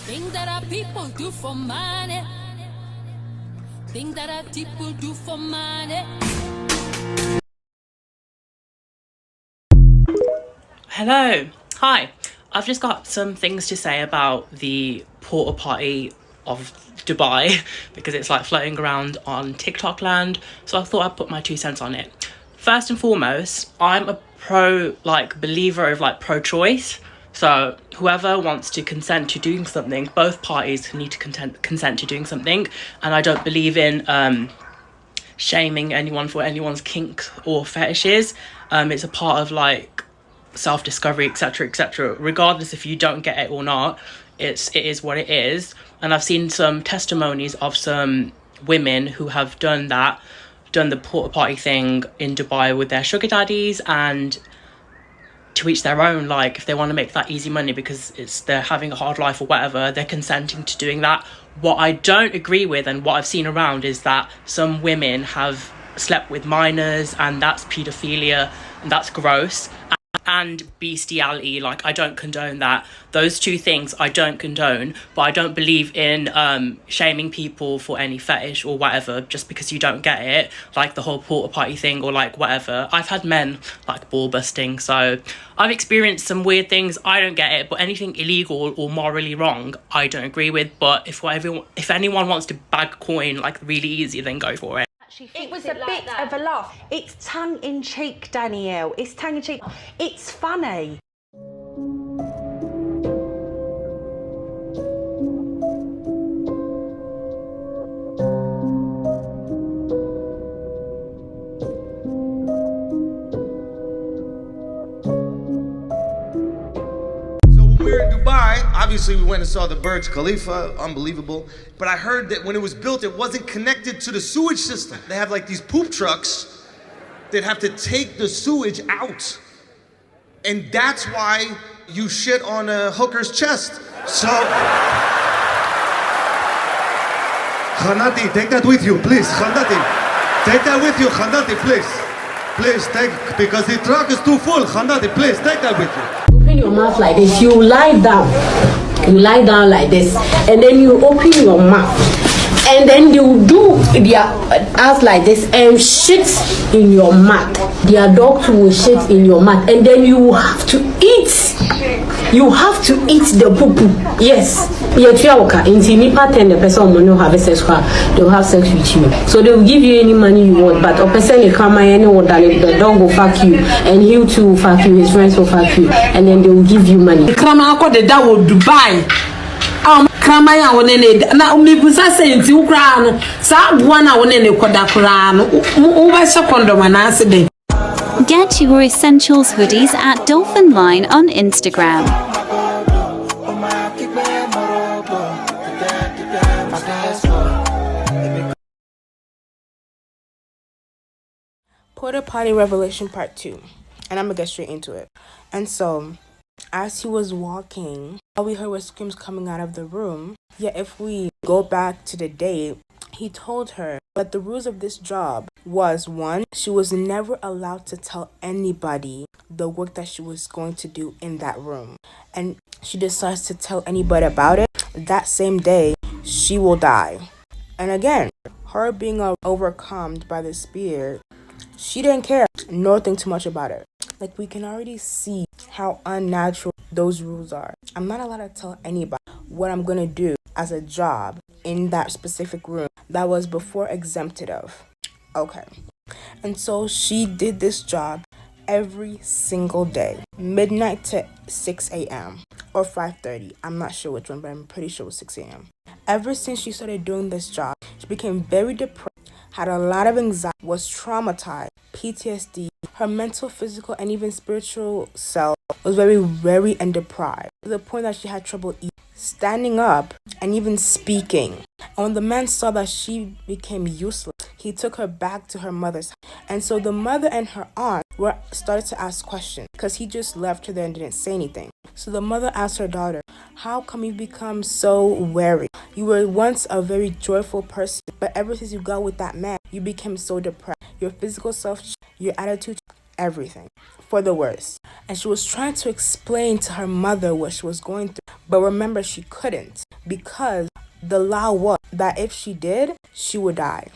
Things that our people do for money. Things that our people do for money. Hello. Hi. I've just got some things to say about the Porta Potty of Dubai because it's like floating around on TikTok land. So I thought I'd put my 2 cents on it. First and foremost, I'm a believer of pro-choice. So whoever wants to consent to doing something, both parties need to consent to doing something. And I don't believe in shaming anyone for anyone's kinks or fetishes. It's a part of self-discovery, etc., regardless if you don't get it or not. It is what it is. And I've seen some testimonies of some women who have done the porta potty thing in Dubai with their sugar daddies, and to each their own. If they want to make that easy money because they're having a hard life or whatever, they're consenting to doing that. What I don't agree with, and what I've seen around, is that some women have slept with minors, and that's paedophilia, and that's gross, and bestiality. I don't condone that. Those two things I don't condone, but I don't believe in shaming people for any fetish or whatever just because you don't get it, the whole porta potty thing or whatever. I've had men ball busting, so I've experienced some weird things. I don't get it, but anything illegal or morally wrong I don't agree with. But if anyone wants to bag coin really easy, then go for it. It was a bit of a laugh. It's tongue-in-cheek, Danielle. It's tongue-in-cheek. It's funny. Obviously, we went and saw the Burj Khalifa, unbelievable. But I heard that when it was built, it wasn't connected to the sewage system. They have these poop trucks that have to take the sewage out. And that's why you shit on a hooker's chest. So, Khanati, take that with you, please. Khanati, take that with you, Khanati, please. Please take, because the truck is too full. Khanati, please take that with you. Open your mouth like this, you lie down. You lie down like this, and then you open your mouth, and then you do their ass like this and shit in your mouth. Their dog will shit in your mouth, and then you have to eat. You have to eat the poo-poo. Yes. The person will not have sex with her. They'll have sex with you. So they'll give you any money you want, but a person will come and the dog will fuck you, and he too will fuck you, his friends will fuck you, and then they will give you money. That will Dubai. Kramaya wonene na umibusa senti ukra no sa boa na wonene koda kra no wo ba secondom na asede. Get your essentials hoodies at Dolphin Line on Instagram. Porta Potty Revelation Part 2. And I'm gonna get straight into it. And so, as he was walking, all we heard was screams coming out of the room. Yet if we go back to the day, he told her that the rules of this job was, 1, she was never allowed to tell anybody the work that she was going to do in that room. And she decides to tell anybody about it, that same day, she will die. And again, her being overcome by the spirit, she didn't care nor think too much about it. We can already see how unnatural those rules are. I'm not allowed to tell anybody what I'm gonna do as a job in that specific room that was before exempted of. Okay. And so she did this job every single day, midnight to 6 a.m. or 5:30. I'm not sure which one, but I'm pretty sure it was 6 a.m. Ever since she started doing this job, she became very depressed, had a lot of anxiety, was traumatized, PTSD. Her mental, physical, and even spiritual self was very, very and deprived, to the point that she had trouble eating, standing up, and even speaking. And when the man saw that she became useless, he took her back to her mother's house. And so the mother and her aunt started to ask questions because he just left her there and didn't say anything. So the mother asked her daughter, how come you become so wary? You were once a very joyful person, but ever since you got with that man, you became so depressed. Your physical self, your attitude. everything for the worse. And she was trying to explain to her mother what she was going through. But remember, she couldn't, because the law was that if she did, she would die.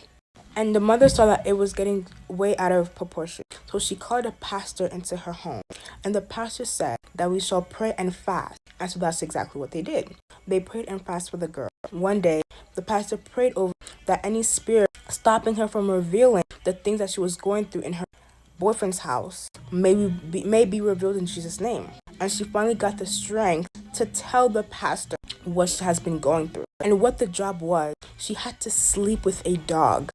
And the mother saw that it was getting way out of proportion. So she called a pastor into her home. And the pastor said that we shall pray and fast. And so that's exactly what they did. They prayed and fasted for the girl. One day, the pastor prayed over that any spirit stopping her from revealing the things that she was going through in her boyfriend's house may be revealed in Jesus' name. And she finally got the strength to tell the pastor what she has been going through. And what the job was, she had to sleep with a dog.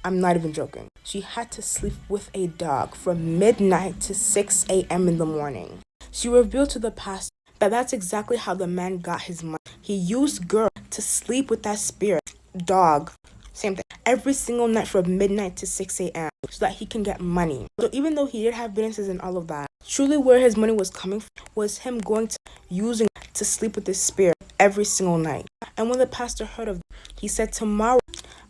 I'm not even joking. She had to sleep with a dog from midnight to 6 a.m. in the morning. She revealed to the pastor that that's exactly how the man got his money. He used girl to sleep with that spirit dog. Same thing. Every single night from midnight to 6 a.m. so that he can get money. So even though he did have businesses and all of that, truly where his money was coming from was him going to using to sleep with this spirit every single night. And when the pastor heard of it, he said, tomorrow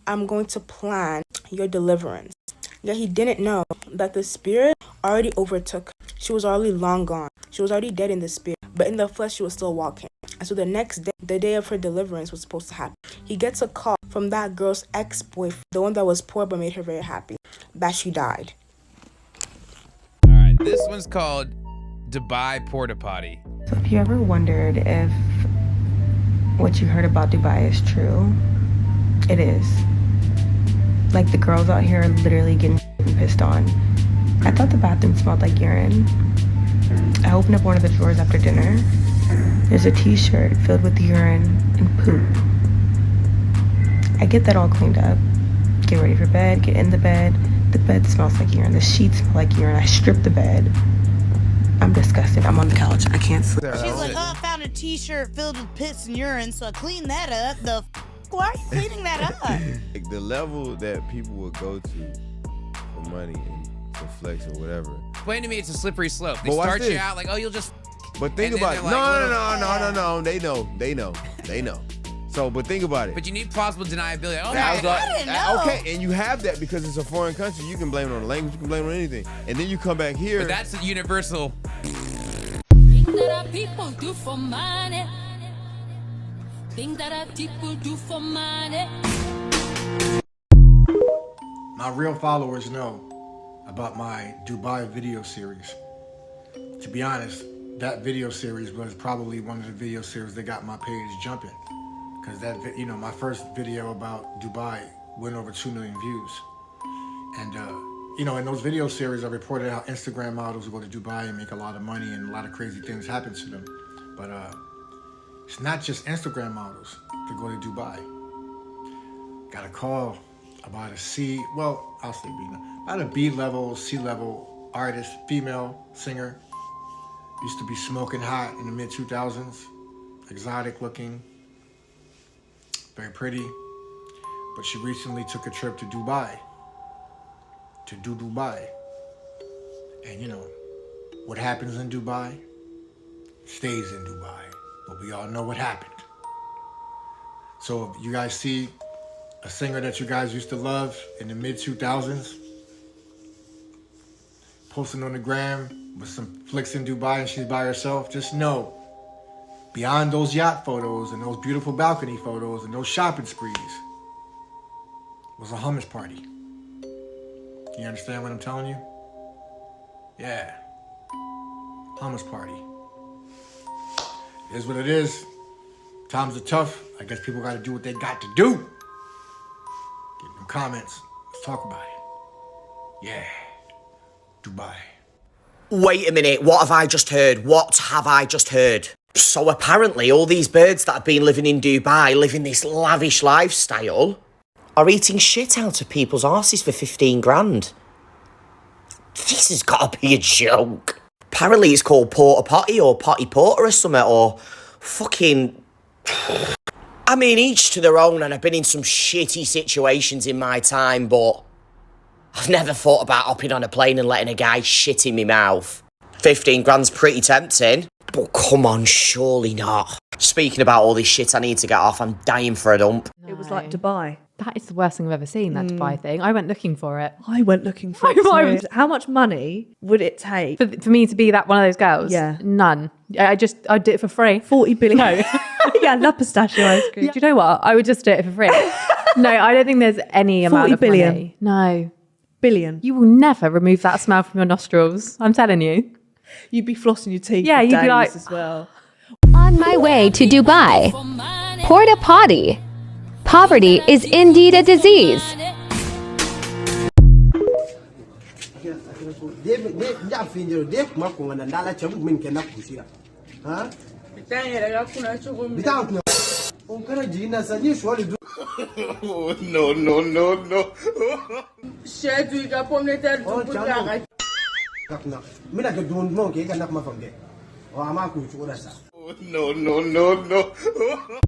I'm going to plan your deliverance. Yet he didn't know that the spirit already overtook her. She was already long gone. She was already dead in the spirit, but in the flesh she was still walking. And so the next day, the day of her deliverance was supposed to happen. He gets a call from that girl's ex-boyfriend, the one that was poor but made her very happy, that she died. All right, this one's called Dubai Porta Potty. So if you ever wondered if what you heard about Dubai is true, it is. Like, the girls out here are literally getting pissed on. I thought the bathroom smelled like urine. I opened up one of the drawers after dinner. There's a t-shirt filled with urine and poop. I get that all cleaned up. Get ready for bed, get in the bed. The bed smells like urine. The sheets smell like urine. I strip the bed. I'm disgusted. I'm on the couch. I can't sleep. She's like, oh, I found a t-shirt filled with piss and urine, so I cleaned that up. Why are you cleaning that up? Like, the level that people would go to for money and to flex or whatever. Explain to me, it's a slippery slope. They start you out like, oh, you'll just. But think about it. Like, no. They know. So, but think about it. But you need plausible deniability. Oh, I didn't know. Okay, and you have that because it's a foreign country. You can blame it on the language. You can blame it on anything. And then you come back here. But that's a universal. Things that our people do for money. Things that our people do for money. My real followers know about my Dubai video series. To be honest, that video series was probably one of the video series that got my page jumping. Because that, my first video about Dubai went over 2 million views. And, in those video series, I reported how Instagram models go to Dubai and make a lot of money and a lot of crazy things happen to them. But it's not just Instagram models that go to Dubai. Got a call about about a B-level, C-level artist, female singer. Used to be smoking hot in the mid-2000s, exotic looking, very pretty. But she recently took a trip to Dubai, to do Dubai. And what happens in Dubai stays in Dubai. But we all know what happened. So if you guys see a singer that you guys used to love in the mid-2000s, posting on the gram with some flicks in Dubai and she's by herself, just know, beyond those yacht photos and those beautiful balcony photos and those shopping sprees, was a hummus party. You understand what I'm telling you? Yeah. Hummus party. It is what it is. Times are tough. I guess people got to do what they got to do. Get them comments. Let's talk about it. Yeah. Dubai. Wait a minute, what have I just heard? So apparently all these birds that have been living in Dubai, living this lavish lifestyle, are eating shit out of people's arses for 15 grand. This has got to be a joke. Apparently it's called Porta Potty or Potty Porter or something, or fucking... I mean, each to their own, and I've been in some shitty situations in my time, but I've never thought about hopping on a plane and letting a guy shit in my mouth. 15 grand's pretty tempting, but come on, surely not. Speaking about all this shit I need to get off, I'm dying for a dump. It was like Dubai. That is the worst thing I've ever seen, that Dubai thing. I went looking for it. I went looking for it too. How much money would it take? For me to be that one of those girls? Yeah. None. I'd do it for free. 40 billion. No. Yeah, I love pistachio ice cream. Do you know what? I would just do it for free. No, I don't think there's any amount of 40 billion. money. No. Billion. You will never remove that smell from your nostrils. I'm telling you. You'd be flossing your teeth. Yeah, for you'd be days like as well. On my way to Dubai. Porta Potty. Poverty is indeed a disease. No.